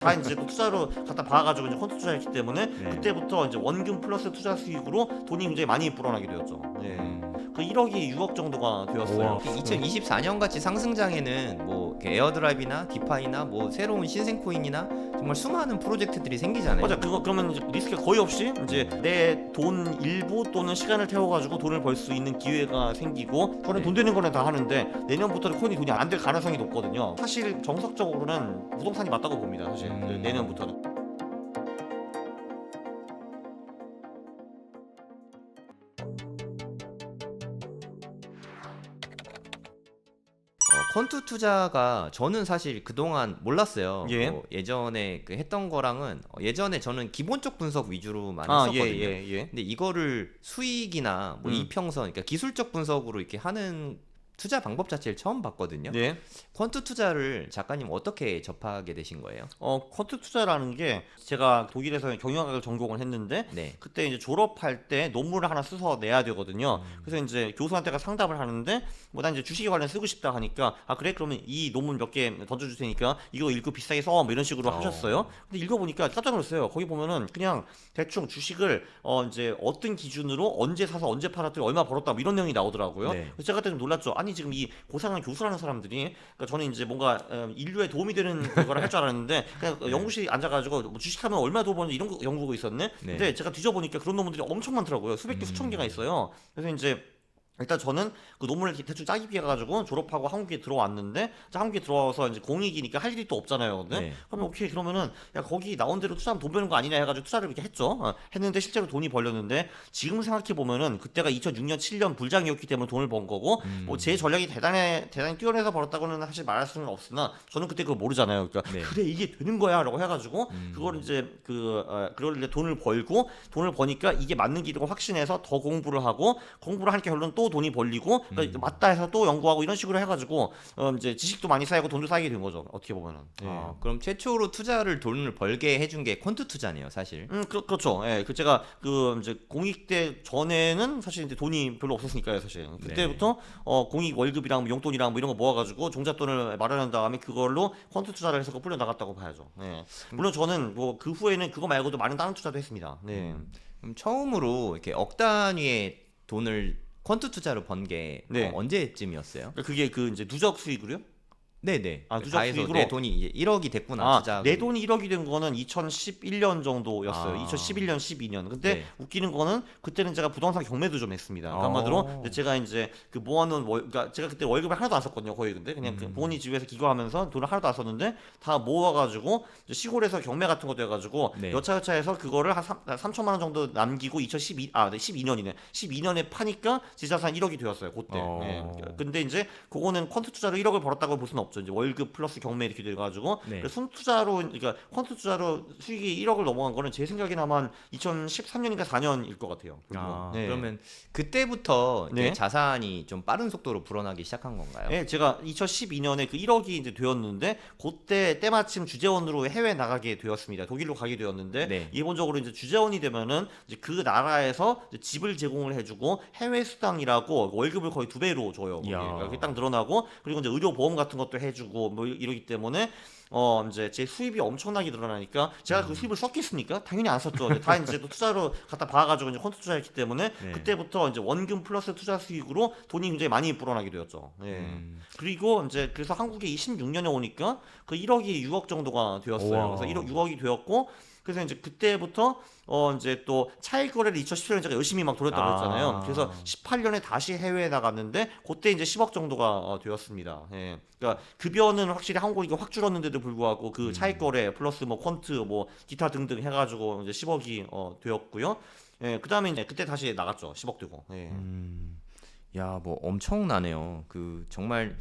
다 이제 또 투자로 갖다 박아가지고 이제 펀드 투자했기 때문에 네. 그때부터 이제 원금 플러스 투자 수익으로 돈이 굉장히 많이 불어나게 되었죠. 네. 그 1억이 6억 정도가 되었어요. 2024년 같이 상승장에는 뭐 이렇게 에어드랍이나 디파이나 뭐 새로운 신생 코인이나 정말 수많은 프로젝트들이 생기잖아요. 맞아. 그러면 이제 리스크가 거의 없이 이제 내 돈 일부 또는 시간을 태워가지고 돈을 벌 수 있는 기회가 생기고 저는 네. 돈 되는 거는 다 하는데 내년부터는 코인이 돈이 안 될 가능성이 높거든요. 사실 정석적으로는 부동산이 맞다고 봅니다. 사실 내년부터는. 퀀투 투자가 저는 사실 그동안 몰랐어요. 예. 뭐 예전에 그 했던 거랑은 예전에 저는 기본적 분석 위주로 많이 아, 했었거든요. 예. 근데 이거를 수익이나 뭐 이평선, 그러니까 기술적 분석으로 이렇게 하는 투자 방법 자체를 처음 봤거든요. 네. 퀀투 투자를 작가님 어떻게 접하게 되신 거예요? 쿼트 투자라는 게 제가 독일에서 경영학을 전공을 했는데 네. 그때 이제 졸업할 때 논문을 하나 써서 내야 되거든요. 그래서 이제 교수한테가 상담을 하는데 뭐 난 이제 주식에 관련 쓰고 싶다 하니까 아 그래 그러면 이 논문 몇 개 던져줄 테니까 이거 읽고 비싸게 써 뭐 이런 식으로 하셨어요. 근데 읽어보니까 깜짝 놀랐어요. 거기 보면은 그냥 대충 주식을 이제 어떤 기준으로 언제 사서 언제 팔았더니 얼마 벌었다 뭐 이런 내용이 나오더라고요. 네. 그래서 제가 그때 좀 놀랐죠. 아니 지금 이 고상한 교수라는 사람들이 그러니까 저는 이제 뭔가 인류에 도움이 되는 그걸 할 줄 알았는데 그냥 연구실에 앉아가지고 뭐 주식하면 얼마 더 버는지 이런 거 연구가 있었네. 네. 근데 제가 뒤져보니까 그런 논문들이 엄청 많더라고요. 수백 개 수천 개가 있어요. 그래서 이제 일단 저는 그 논문을 대충 짜기 위해 가지고 졸업하고 한국에 들어왔는데 한국에 들어와서 이제 공익이니까 할 일이 또 없잖아요. 근데 네. 그러면 오케이 그러면은 야 거기 나온 대로 투자하면 돈 버는 거 아니냐 해가지고 투자를 이렇게 했죠. 했는데 실제로 돈이 벌렸는데 지금 생각해 보면은 그때가 2006년 7년 불장이었기 때문에 돈을 번 거고 뭐 제 전략이 대단히 뛰어내서 벌었다고는 사실 말할 수는 없으나 저는 그때 그걸 모르잖아요. 그러니까 네. 그래 이게 되는 거야라고 해가지고 그걸 이제 그걸 이제 돈을 벌고 돈을 버니까 이게 맞는 길이고 확신해서 더 공부를 하고 공부를 하니까 결론 또 돈이 벌리고 그러니까 맞다 해서 또 연구하고 이런 식으로 해가지고 이제 지식도 많이 쌓이고 돈도 쌓이게 된 거죠. 어떻게 보면은. 그럼 최초로 투자를 돈을 벌게 해준 게 퀀투 투자네요, 사실. 그렇죠. 예, 그 제가 그 이제 공익 때 전에는 사실 이제 돈이 별로 없었으니까요, 사실. 그때부터 공익 월급이랑 뭐 용돈이랑 뭐 이런 거 모아가지고 종잣돈을 마련한 다음에 그걸로 퀀트 투자를 해서 풀려 나갔다고 봐야죠. 네. 물론 저는 뭐 그 후에는 그거 말고도 많은 다른 투자도 했습니다. 네. 그럼 처음으로 이렇게 억 단위의 돈을 퀀투 투자로 번 게 네. 언제쯤이었어요? 그게 그 이제 누적 수익으로요? 네네. 아, 누적 다 해서 수익으로? 내 돈이 이제 1억이 됐구나, 투자. 내 돈이 1억이 된 거는 2011년 정도였어요. 아. 2011년, 12년. 근데 네. 웃기는 거는 그때는 제가 부동산 경매도 좀 했습니다. 그러니까 한마디로 이제 제가 이제 그 모아놓은 그러니까 제가 그때 월급을 하나도 안 썼거든요. 거의 근데 그냥 그 부모님 집에서 기거하면서 돈을 하나도 안 썼는데 다 모아가지고 이제 시골에서 경매 같은 것도 해가지고 네. 여차여차해서 그거를 한 3천만 원 정도 남기고 12년이네. 12년에 파니까 지자산 1억이 되었어요. 그때. 예. 근데 이제 그거는 퀀트 투자로 1억을 벌었다고 볼 수는 없죠. 이제 월급 플러스 경매 이렇게 돼가지고 네. 순 투자로 그러니까 퀀트 투자로 수익이 1억을 넘어간 거는 제 생각에는 아마 2013년인가 4년일 것 같아요. 네. 그러면 그때부터 이제 네. 자산이 좀 빠른 속도로 불어나기 시작한 건가요? 네, 제가 2012년에 그 1억이 이제 되었는데 그때 때마침 주재원으로 해외 나가게 되었습니다. 독일로 가게 되었는데 네. 기본적으로 이제 주재원이 되면은 이제 그 나라에서 이제 집을 제공을 해주고 해외 수당이라고 월급을 거의 2배로 줘요. 그게 딱 늘어나고 그리고 이제 의료 보험 같은 것도 해주고 뭐 이러기 때문에 이제 제 수입이 엄청나게 늘어나니까 제가 그 수입을 썼겠습니까? 당연히 안 썼죠. 다 이제 또 투자로 갖다 박아가지고 이제 콘트 투자했기 때문에 네. 그때부터 이제 원금 플러스 투자 수익으로 돈이 굉장히 많이 불어나게 되었죠. 예. 그리고 이제 그래서 한국에 26년에 오니까 그 1억이 6억 정도가 되었어요. 우와. 그래서 1억 6억이 되었고 그래서 이제 그때부터 이제 또 차익 거래를 2017년에 제가 열심히 막 돌렸다고 했잖아요. 그래서 18년에 다시 해외에 나갔는데 그때 이제 10억 정도가 되었습니다. 예. 그러니까 급여는 확실히 한국이 확 줄었는데도 불구하고 그 차익 거래 플러스 뭐 퀀트 뭐 기타 등등 해가지고 이제 10억이 되었고요. 예. 그다음에 이제 그때 다시 나갔죠. 10억 되고. 예. 야, 뭐 엄청나네요. 그 정말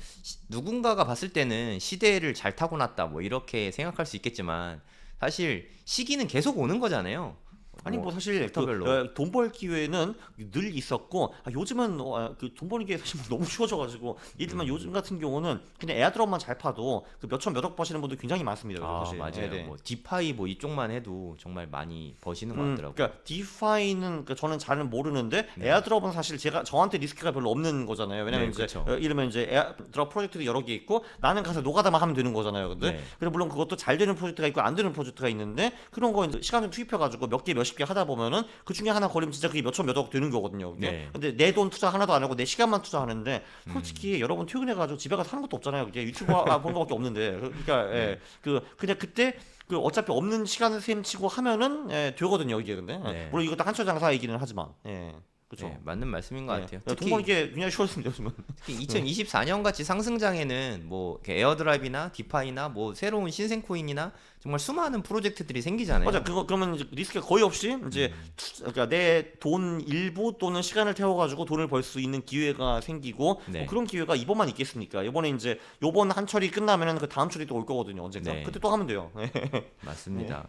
누군가가 봤을 때는 시대를 잘 타고났다 뭐 이렇게 생각할 수 있겠지만 사실 시기는 계속 오는 거잖아요. 아니 뭐 뭐 사실 섹터별로. 돈 벌 기회는 늘 있었고 요즘은 돈 버는 게 사실 너무 쉬워져가지고 예를 들면 요즘 같은 경우는 그냥 에어드롭만 잘 파도 그 몇천 몇억 버시는 분들 굉장히 많습니다. 요즘 아 사실. 맞아요. 네. 뭐 디파이 뭐 이쪽만 해도 정말 많이 버시는 것 같더라고요. 그러니까 디파이는 그러니까 저는 잘은 모르는데 네. 에어드롭은 사실 저한테 리스크가 별로 없는 거잖아요. 왜냐면 네, 이제 그쵸. 이러면 이제 에어드롭 프로젝트도 여러 개 있고 나는 가서 노가다만 하면 되는 거잖아요. 근데 네. 그래 물론 그것도 잘 되는 프로젝트가 있고 안 되는 프로젝트가 있는데 그런 거 이제 시간 좀 투입해가지고 몇 개 몇십 개 하다 보면은 그 중에 하나 걸리면 진짜 그게 몇천 몇억 되는 거거든요. 그게. 네. 근데 내 돈 투자 하나도 안 하고 내 시간만 투자하는데 솔직히 여러분 퇴근해가지고 집에 가서 하는 것도 없잖아요. 그게 유튜브 본 거밖에 없는데 그러니까 그냥 그때 어차피 없는 시간을 셈치고 하면은 되거든요 이게 근데 네. 물론 이것도 한철 장사이기는 하지만 그렇죠. 네, 맞는 말씀인 것 같아요. 돈 버는 게 굉장히 쉬웠습니다 요즘은. 특히 2024년 같이 상승장에는 뭐 이렇게 에어드랍이나 디파이나 뭐 새로운 신생 코인이나 정말 수많은 프로젝트들이 생기잖아요. 맞아 그러면 이제 리스크가 거의 없이 이제 그러니까 내 돈 일부 또는 시간을 태워가지고 돈을 벌 수 있는 기회가 생기고 네. 뭐 그런 기회가 이번만 있겠습니까? 이번에 이제 요번 한철이 끝나면은 그 다음 철이 또 올 거거든요 언젠가. 네. 그때 또 하면 돼요. 맞습니다.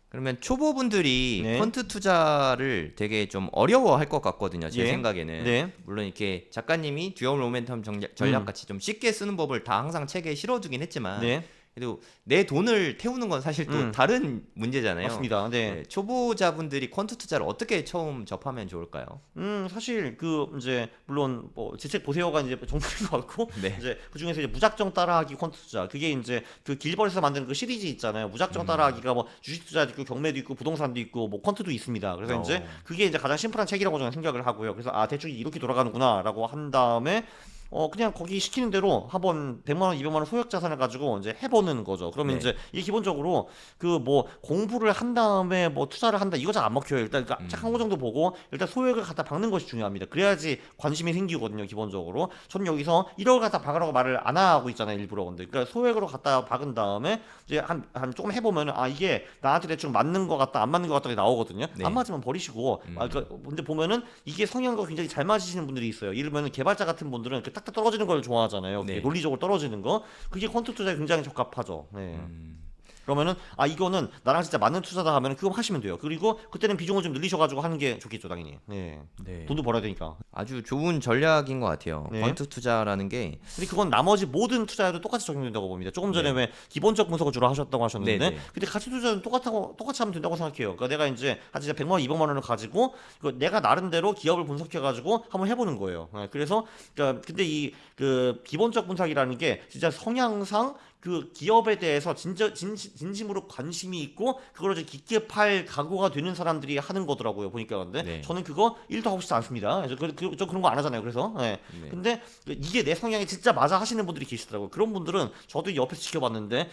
그러면 초보분들이 네. 펀드 투자를 되게 좀 어려워할 것 같거든요. 제 예. 생각에는. 네. 물론 이렇게 작가님이 듀얼 모멘텀 전략 같이 좀 쉽게 쓰는 법을 다 항상 책에 실어두긴 했지만 네. 그래도 내 돈을 태우는 건 사실 또 다른 문제잖아요. 맞습니다. 네. 네, 초보자분들이 퀀트 투자를 어떻게 처음 접하면 좋을까요? 사실 이제 물론 뭐 제 책 보세요가 이제 정답인 것 같고 네. 이제 그 중에서 이제 무작정 따라하기 퀀트 투자 그게 이제 그 길버에서 만든 그 시리즈 있잖아요. 무작정 따라하기가 뭐 주식 투자도 있고 경매도 있고 부동산도 있고 뭐 퀀트도 있습니다. 그래서 이제 그게 이제 가장 심플한 책이라고 저는 생각을 하고요. 그래서 대충 이렇게 돌아가는구나라고 한 다음에 그냥 거기 시키는 대로 한번 100만 원, 200만 원 소액 자산을 가지고 이제 해보는 거죠. 그러면 네. 이제 이게 기본적으로 그 뭐 공부를 한 다음에 뭐 투자를 한다 이거 잘 안 먹혀요. 일단 책 한 권 정도 보고 일단 소액을 갖다 박는 것이 중요합니다. 그래야지 관심이 생기거든요. 기본적으로 저는 여기서 1억을 갖다 박으라고 말을 안 하고 있잖아요. 일부러 근데 그러니까 소액으로 갖다 박은 다음에 이제 한 조금 해보면 이게 나한테 대충 맞는 것 같다 안 맞는 것 같다 나오거든요. 네. 안 맞으면 버리시고 근데 보면은 이게 성향과 굉장히 잘 맞으시는 분들이 있어요. 예를 들면 개발자 같은 분들은 딱딱 떨어지는 걸 좋아하잖아요. 네. 논리적으로 떨어지는 거. 그게 퀀트 투자에 굉장히 적합하죠. 네. 그러면은 이거는 나랑 진짜 맞는 투자다 하면은 그거 하시면 돼요. 그리고 그때는 비중을 좀 늘리셔가지고 하는 게 좋겠죠, 당연히. 네. 네. 돈도 벌어야 되니까. 아주 좋은 전략인 것 같아요. 네. 펀드 투자라는 게 근데 그건 나머지 모든 투자에도 똑같이 적용된다고 봅니다. 조금 전에 왜 기본적 분석을 주로 하셨다고 하셨는데, 네, 네. 근데 가치 투자는 똑같이 하면 된다고 생각해요. 그러니까 내가 이제 한 진짜 100만 원, 200만 원을 가지고 이거 내가 나름대로 기업을 분석해가지고 한번 해보는 거예요. 그래서 그러니까 근데 이 그 기본적 분석이라는 게 진짜 성향상 그 기업에 대해서 진심으로 관심이 있고 그걸 이제 깊게 팔 각오가 되는 사람들이 하는 거더라고요 보니까. 근데 네. 저는 그거 1도 하고 싶지 않습니다. 저 그런 거 안 하잖아요. 그래서 네. 근데 이게 내 성향이 진짜 맞아 하시는 분들이 계시더라고요. 그런 분들은 저도 옆에서 지켜봤는데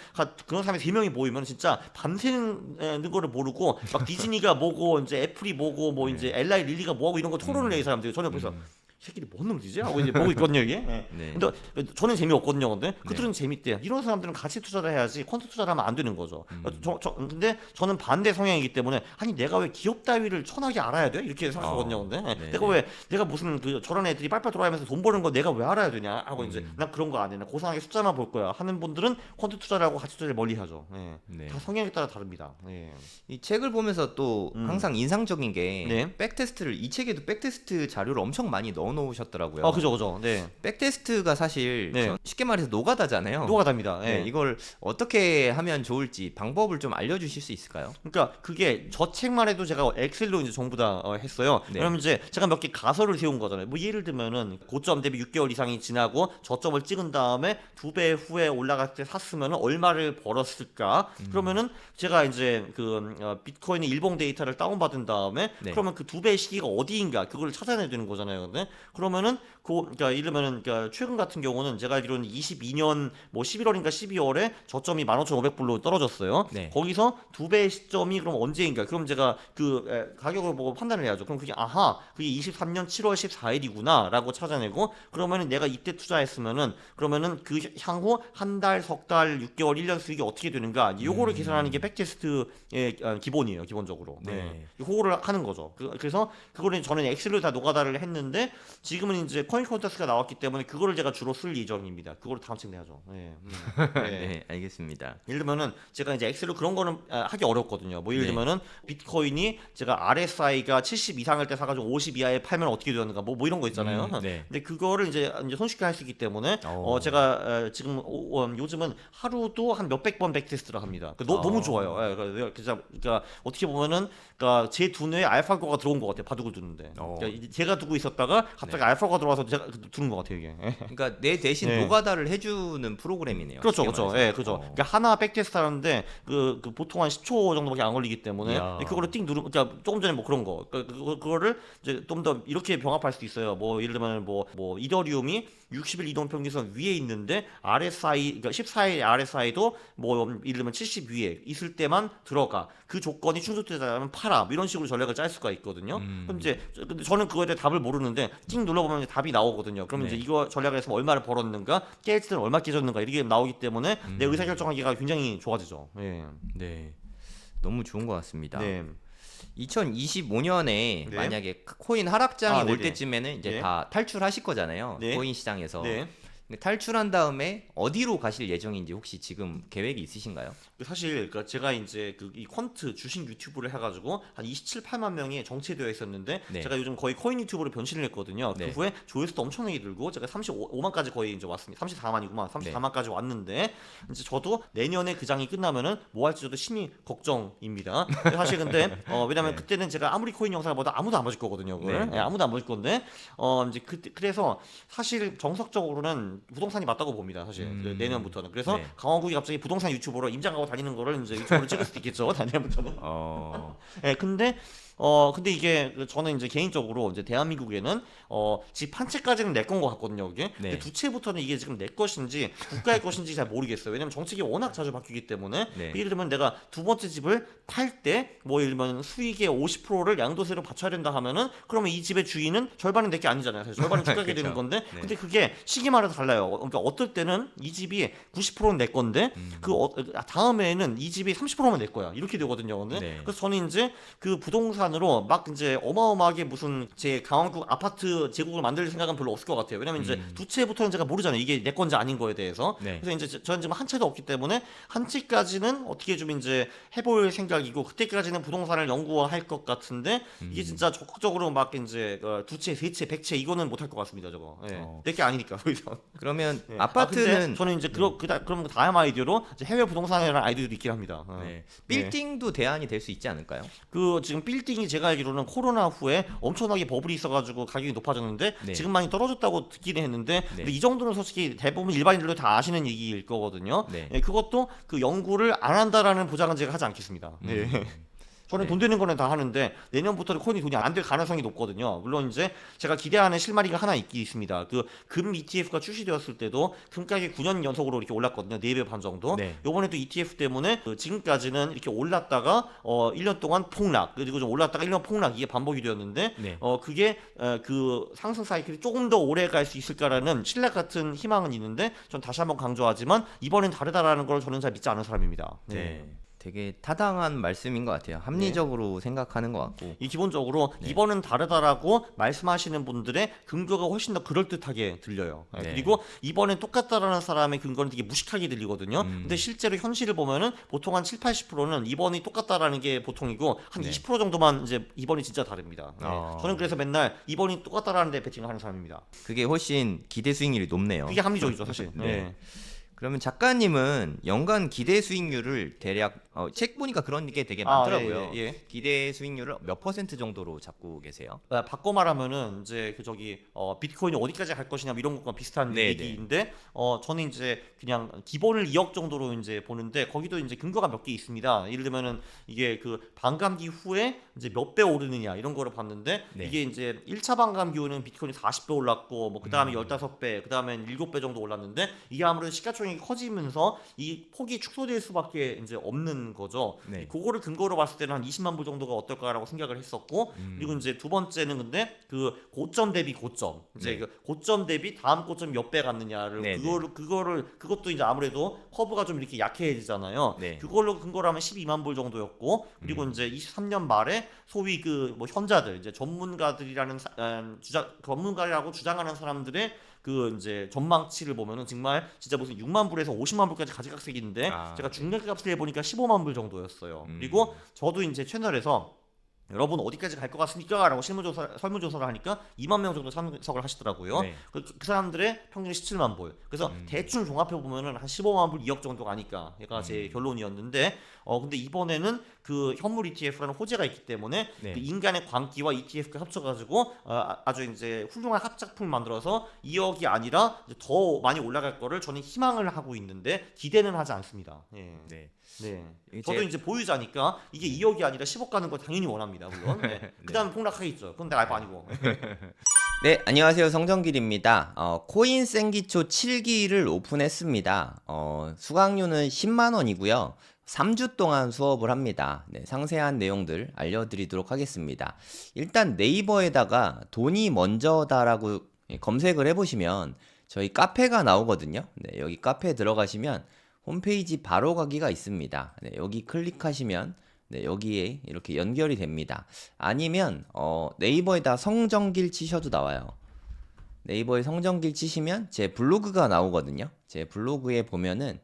그런 사람이 3명이 모이면 진짜 밤새는 거를 모르고 막 디즈니가 뭐고 이제 애플이 뭐고 뭐 이제 LI 릴리가 뭐하고 이런 거 토론을 해요. 이 사람들이. 저는 옆에서 이 새끼들이 뭔 놈이지? 하고 이제 보고 있거든요 이게. 네. 근데 저는 재미없거든요. 근데 그들은 재밌대요. 이런 사람들은 같이 투자를 해야지 퀀트 투자를 하면 안 되는 거죠. 근데 저는 반대 성향이기 때문에 아니 내가 왜 기업 따위를 천하게 알아야 돼? 이렇게 생각하거든요. 근데 네, 내가 무슨 저런 애들이 빨빨 돌아다니면서 돈 버는 거 내가 왜 알아야 되냐 하고 이제 난 그런 거 안 해. 나 고상하게 숫자만 볼 거야 하는 분들은 퀀트 투자를 하고 같이 투자를 멀리 하죠. 네. 다 성향에 따라 다릅니다. 이 책을 보면서 또 항상 인상적인 게 네. 백테스트를 이 책에도 백테스트 자료를 엄청 많이 넣어 놓으셨더라고요. 그죠. 네. 백테스트가 사실 네. 쉽게 말해서 노가다잖아요. 노가다입니다. 네, 이걸 어떻게 하면 좋을지 방법을 좀 알려주실 수 있을까요? 그러니까 그게 저 책만 해도 제가 엑셀로 이제 전부 다 했어요. 네. 그러면 이제 제가 몇 개 가설을 세운 거잖아요. 뭐 예를 들면은 고점 대비 6개월 이상이 지나고 저점을 찍은 다음에 2배 후에 올라갈 때 샀으면은 얼마를 벌었을까? 그러면은 제가 이제 비트코인의 일봉 데이터를 다운받은 다음에 네. 그러면 그 2배의 시기가 어디인가 그걸 찾아내야 되는 거잖아요. 근데 그러면은 그러니까 이러면은 그러니까 최근 같은 경우는 제가 알기로는 22년 뭐 11월인가 12월에 저점이 15,500불로 떨어졌어요. 네. 거기서 2배의 시점이 그럼 언제인가? 그럼 제가 가격을 보고 판단을 해야죠. 그럼 그게 그게 23년 7월 14일이구나라고 찾아내고 그러면은 내가 이때 투자했으면은 그러면은 그 향후 한 달, 석 달, 6개월, 1년 수익이 어떻게 되는가? 요거를 계산하는 게 백테스트의 기본이에요. 기본적으로. 네. 요거를 하는 거죠. 그래서 그거는 저는 엑셀로 다 노가다를 했는데 지금은 이제 코인 컨테스트가 나왔기 때문에 그거를 제가 주로 쓸 예정입니다. 그거를 다음 주에 내야죠. 예. 예. 네, 알겠습니다. 예를 들면은 제가 이제 엑셀로 그런 거는 하기 어렵거든요. 뭐 예를 네. 들면은 비트코인이 제가 RSI가 70 이상일 때 사가지고 50 이하에 팔면 어떻게 되는가 뭐 이런 거 있잖아요. 네. 근데 그거를 이제 손쉽게 할 수 있기 때문에 오. 제가 지금 요즘은 하루도 한 몇백 번 백테스트를 합니다. 너무 좋아요. 예, 그러니까 어떻게 보면은 그러니까 제 두뇌에 알파고가 들어온 것 같아요. 바둑을 두는데. 그러니까 제가 두고 있었다가 갑자기 알파고가 들어와서 제가 두는 것 같아요 이게. 그러니까 내 대신 네. 노가다를 해주는 프로그램이네요. 그렇죠, 쉽게 그렇죠. 말해서. 예, 그렇죠. 그러니까 하나 백테스트 하는데 그 보통 한 10초 정도밖에 안 걸리기 때문에 이야. 그거를 띵 누르. 그러니까 조금 전에 뭐 그런 거. 그거를 이제 좀 더 이렇게 병합할 수 있어요. 뭐 예를 들면 뭐 이더리움이 60일 이동 평균선 위에 있는데 RSI 그러니까 14일 RSI도 뭐 예를 들면 70 위에 있을 때만 들어가. 그 조건이 충족되자면 팔아. 뭐 이런 식으로 전략을 짤 수가 있거든요. 그럼 이제 근데 저는 그거에 대해 답을 모르는데 띵 눌러보면 이제 답이 나오거든요. 그러면 네. 이제 이거 전략을 해서 얼마를 벌었는가, 깰 때는 얼마 깨졌는가 이렇게 나오기 때문에 내 의사결정하기가 굉장히 좋아지죠. 예. 네, 너무 좋은 것 같습니다. 네. 2025년에 네. 만약에 코인 하락장이 올 네네. 때쯤에는 이제 네. 다 탈출하실 거잖아요. 네. 코인 시장에서. 네. 근데 탈출한 다음에 어디로 가실 예정인지 혹시 지금 계획이 있으신가요? 사실 그러니까 제가 이제 이 퀀트 주식 유튜브를 해가지고 한 27, 8만 명이 정체되어 있었는데 네. 제가 요즘 거의 코인 유튜브로 변신을 했거든요. 네. 그 후에 조회수도 엄청나게 들고 제가 35만까지 거의 이제 왔습니다. 34만이구만. 34만까지 왔는데 이제 저도 내년에 그 장이 끝나면은 뭐 할지 저도 심히 걱정입니다. 사실 근데 왜냐면 네. 그때는 제가 아무리 코인 영상을 봐도 아무도 안 봐줄 거거든요. 그걸. 네. 예, 아무도 안 봐줄 건데 이제 그래서 사실 정석적으로는 부동산이 맞다고 봅니다. 사실 그 내년부터는. 그래서 네. 강원국이 갑자기 부동산 유튜버로 임장가고 다니는 거를 이제 유튜브로 찍을 수도 있겠죠. 내년부터는. 예, 근데 이게 저는 이제 개인적으로 이제 대한민국에는 집 한 채까지는 내 건 것 같거든요, 이게. 네. 근데 두 채부터는 이게 지금 내 것인지 국가의 것인지 잘 모르겠어요. 왜냐면 정책이 워낙 자주 바뀌기 때문에. 네. 예를 들면 내가 두 번째 집을 팔 때 뭐 예를 들면 수익의 50%를 양도세로 바쳐야 된다 하면은 그러면 이 집의 주인은 절반은 내 게 아니잖아요. 사실 절반은 국가게 되는 그쵸. 건데. 네. 근데 그게 시기마다 달라요. 그러니까 어떨 때는 이 집이 90%는 내 건데 다음에는 이 집이 30%만 내 거야. 이렇게 되거든요. 근데 네. 그래서 저는 이제 그 부동산으로 막 이제 어마어마하게 무슨 제 강원국 아파트 제국을 만들 생각은 별로 없을 것 같아요. 왜냐면 이제 두 채부터는 제가 모르잖아요. 이게 내 건지 아닌 거에 대해서. 네. 그래서 이제 저는 지금 한 채도 없기 때문에 한 채까지는 어떻게 좀 이제 해볼 생각이고 그때까지는 부동산을 연구할 것 같은데 이게 진짜 적극적으로 막 이제 두 채, 세 채, 백 채 이거는 못 할 것 같습니다. 저거. 예. 내 게 아니니까. 거기서. 그러면 예. 아파트는 근데 저는 이제 그럼 다음 아이디어로 이제 해외 부동산이라는 아이디어도 있긴 합니다. 네. 빌딩도 대안이 될 수 있지 않을까요? 그 지금 빌딩이 제가 알기로는 코로나 후에 엄청나게 버블이 있어가지고 가격이 높아졌는데 네. 지금 많이 떨어졌다고 듣기는 했는데 네. 근데 이 정도는 솔직히 대부분 일반인들도 다 아시는 얘기일 거거든요. 네. 예, 그것도 그 연구를 안 한다라는 보장은 제가 하지 않겠습니다. 예. 저는 네. 돈 되는 거는 다 하는데 내년부터는 코인이 돈이 안 될 가능성이 높거든요. 물론 이제 제가 기대하는 실마리가 하나 있습니다. 그 금 ETF가 출시되었을 때도 금 가격이 9년 연속으로 이렇게 올랐거든요. 4배 반 정도. 네. 요번에도 ETF 때문에 지금까지는 이렇게 올랐다가 1년 동안 폭락 그리고 좀 올랐다가 1년 폭락 이게 반복이 되었는데 네. 그게 그 상승 사이클이 조금 더 오래 갈 수 있을까라는 신락 같은 희망은 있는데 전 다시 한번 강조하지만 이번엔 다르다라는 걸 저는 잘 믿지 않는 사람입니다. 네. 되게 타당한 말씀인 것 같아요. 합리적으로 생각하는 것 같고. 이 기본적으로 이번은 다르다라고 말씀하시는 분들의 근거가 훨씬 더 그럴듯하게 들려요. 네. 그리고 이번엔 똑같다라는 사람의 근거는 되게 무식하게 들리거든요. 근데 실제로 현실을 보면은 보통 한 7, 80%는 이번이 똑같다라는 게 보통이고 한 네. 20% 정도만 이제 이번이 진짜 다릅니다. 네. 아. 저는 그래서 맨날 이번이 똑같다라는 데 배팅을 하는 사람입니다. 그게 훨씬 기대 수익률이 높네요. 그게 합리적이죠, 사실. 네. 네. 그러면 작가님은 연간 기대 수익률을 대략 책 보니까 그런 게 되게 많더라고요. 예. 기대 수익률을 몇 % 정도로 잡고 계세요? 바꿔 말하면은 이제 비트코인이 어디까지 갈 것이냐 뭐 이런 것과 비슷한 네네. 얘기인데 저는 이제 그냥 기본을 2억 정도로 이제 보는데 거기도 이제 근거가 몇 개 있습니다. 예를 들면은 이게 그 반감기 후에 이제 몇 배 오르느냐 이런 거를 봤는데 네. 이게 이제 1차 반감기 후에는 비트코인이 40배 올랐고 뭐 그다음에 15배, 그다음에 7배 정도 올랐는데 이게 아무래도 시가총액이 수량이 커지면서 이 폭이 축소될 수밖에 이제 없는 거죠. 네. 그거를 근거로 봤을 때는 한 20만 불 정도가 어떨까라고 생각을 했었고, 그리고 이제 두 번째는 근데 그 고점 대비 고점, 이제 네. 그 고점 대비 다음 고점 몇 배 갔느냐를 네, 그것도 이제 아무래도 커브가 좀 이렇게 약해지잖아요. 네. 그걸로 근거로 하면 12만 불 정도였고, 그리고 이제 23년 말에 소위 그 뭐 현자들, 이제 전문가들이라는 전문가라고 주장하는 사람들의 그 이제 전망치를 보면은 정말 진짜 무슨 6만 불에서 50만 불까지 가지각색인데, 제가 중간값을 해보니까 15만 불 정도였어요. 그리고 저도 이제 채널에서 여러분 어디까지 갈 것 같습니까? 라고 설문조사를 하니까 2만 명 정도 참석을 하시더라고요. 네. 그 사람들의 평균이 17만 불. 그래서 대충 종합해보면은 한 15만 불, 2억 정도 가니까 얘가 제 결론이었는데, 근데 이번에는 그 현물 ETF라는 호재가 있기 때문에 네. 그 인간의 광기와 ETF가 합쳐가지고 아주 이제 훌륭한 합작품을 만들어서 2억이 아니라 이제 더 많이 올라갈 거를 저는 희망을 하고 있는데 기대는 하지 않습니다. 예. 네. 네. 이게 저도 이제 보유자니까 이게 2억이 아니라 10억 가는 거 당연히 원합니다. 물론. 네. 그다음에 폭락하겠죠. 그건 내가 알바 아니고. 네, 안녕하세요. 성정길입니다. 코인 생기초 7기를 오픈했습니다. 수강료는 10만 원이고요. 3주 동안 수업을 합니다. 네, 상세한 내용들 알려드리도록 하겠습니다. 일단 네이버에다가 돈이 먼저다라고 검색을 해보시면 저희 카페가 나오거든요. 네, 여기 카페에 들어가시면 홈페이지 바로 가기가 있습니다. 네, 여기 클릭하시면 네, 여기에 이렇게 연결이 됩니다. 아니면 네이버에다 성정길 치셔도 나와요. 네이버에 성정길 치시면 제 블로그가 나오거든요. 제 블로그에 보면은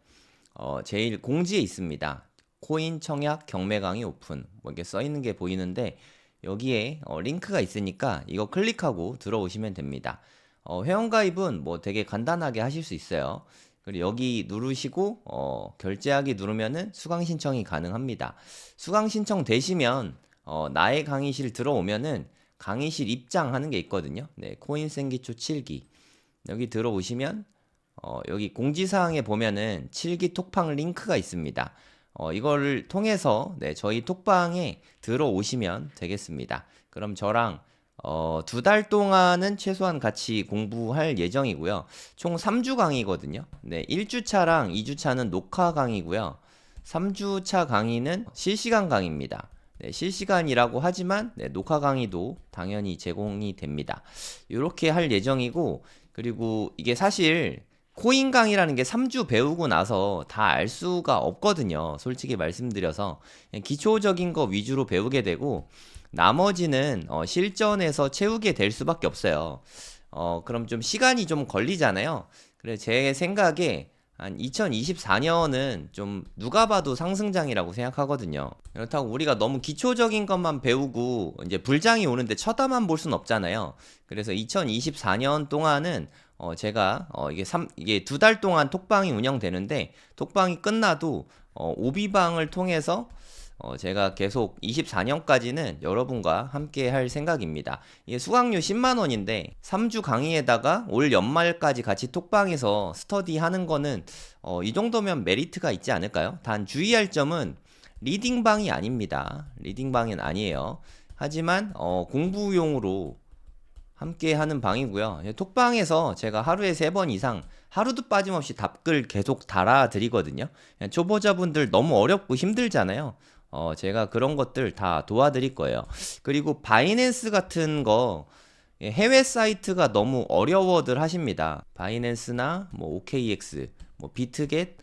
제일 공지에 있습니다. 코인 청약 경매 강의 오픈 뭐 이렇게 써 있는 게 보이는데, 여기에 링크가 있으니까 이거 클릭하고 들어오시면 됩니다. 회원가입은 뭐 되게 간단하게 하실 수 있어요. 그리고 여기 누르시고 결제하기 누르면은 수강 신청이 가능합니다. 수강 신청 되시면 나의 강의실 들어오면은 강의실 입장하는 게 있거든요. 네, 코인 생기초 7기 여기 들어오시면 여기 공지사항에 보면은 7기 톡방 링크가 있습니다. 이거를 통해서 네, 저희 톡방에 들어오시면 되겠습니다. 그럼 저랑 2달 동안은 최소한 같이 공부할 예정이고요. 총 3주 강의거든요. 네, 1주차랑 2주차는 녹화 강의고요. 3주차 강의는 실시간 강의입니다. 네, 실시간이라고 하지만 네, 녹화 강의도 당연히 제공이 됩니다. 이렇게 할 예정이고, 그리고 이게 사실 코인 강의라는 게 3주 배우고 나서 다 알 수가 없거든요. 솔직히 말씀드려서 기초적인 거 위주로 배우게 되고 나머지는 실전에서 채우게 될 수밖에 없어요. 그럼 좀 시간이 좀 걸리잖아요. 그래서 제 생각에 한 2024년은 좀 누가 봐도 상승장이라고 생각하거든요. 그렇다고 우리가 너무 기초적인 것만 배우고 이제 불장이 오는데 쳐다만 볼 수는 없잖아요. 그래서 2024년 동안은 제가 이게 2달 동안 톡방이 운영되는데, 톡방이 끝나도 오비방을 통해서 제가 계속 24년까지는 여러분과 함께 할 생각입니다. 이게 수강료 10만 원인데 3주 강의에다가 올 연말까지 같이 톡방에서 스터디 하는 거는 이 정도면 메리트가 있지 않을까요? 단 주의할 점은 리딩방이 아닙니다. 리딩방은 아니에요. 하지만 공부용으로 함께 하는 방이고요. 톡방에서 제가 하루에 3번 이상 하루도 빠짐없이 답글 계속 달아드리거든요. 초보자분들 너무 어렵고 힘들잖아요. 제가 그런 것들 다 도와드릴 거예요. 그리고 바이낸스 같은 거 해외 사이트가 너무 어려워들 하십니다. 바이낸스나 뭐 OKX, 뭐 비트겟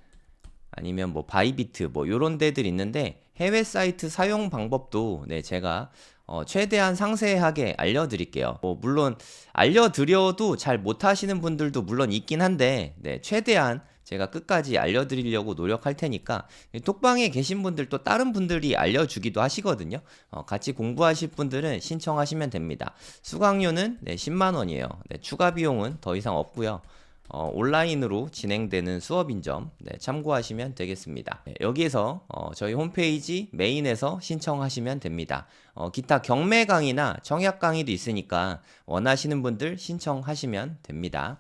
아니면 뭐 바이비트 뭐 요런 데들 있는데, 해외 사이트 사용 방법도 네, 제가 최대한 상세하게 알려드릴게요. 물론 알려드려도 잘 못하시는 분들도 물론 있긴 한데, 네, 최대한 제가 끝까지 알려드리려고 노력할 테니까 톡방에 계신 분들 또 다른 분들이 알려주기도 하시거든요. 같이 공부하실 분들은 신청하시면 됩니다. 수강료는 네, 10만 원이에요. 네, 추가 비용은 더 이상 없고요. 온라인으로 진행되는 수업인 점 네, 참고하시면 되겠습니다. 네, 여기에서 저희 홈페이지 메인에서 신청하시면 됩니다. 기타 경매 강의나 청약 강의도 있으니까 원하시는 분들 신청하시면 됩니다.